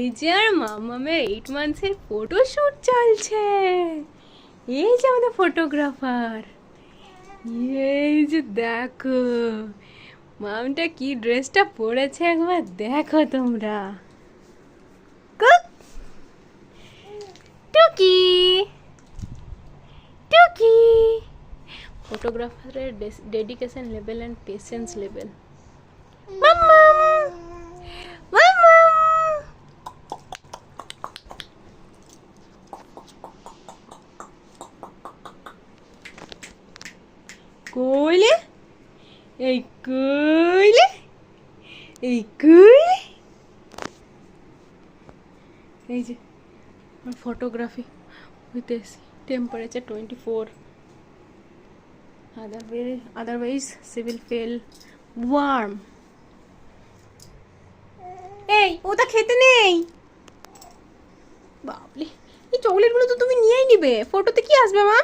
এই যে আর মামামের 8 মান্থসের ফটোশুট চলছে। এই যে আমাদের ফটোগ্রাফার, এই যে দেখো মামটা কি ড্রেসটা পরেছে, একবার দেখো তোমরা। কুক টুকি টুকি, ফটোগ্রাফারের dedication level and patience level. মাম্মাম মাম্মাম, কইলে এই কইলে এই কইলে, এই যে আমার photography with AC, temperature 24, otherwise civil fail warm। এই ওটা খেতে নেই বাবলি, এই চকলেটগুলো তো তুমি নিয়েই নিবে, ফটোতে কি আসবে মা?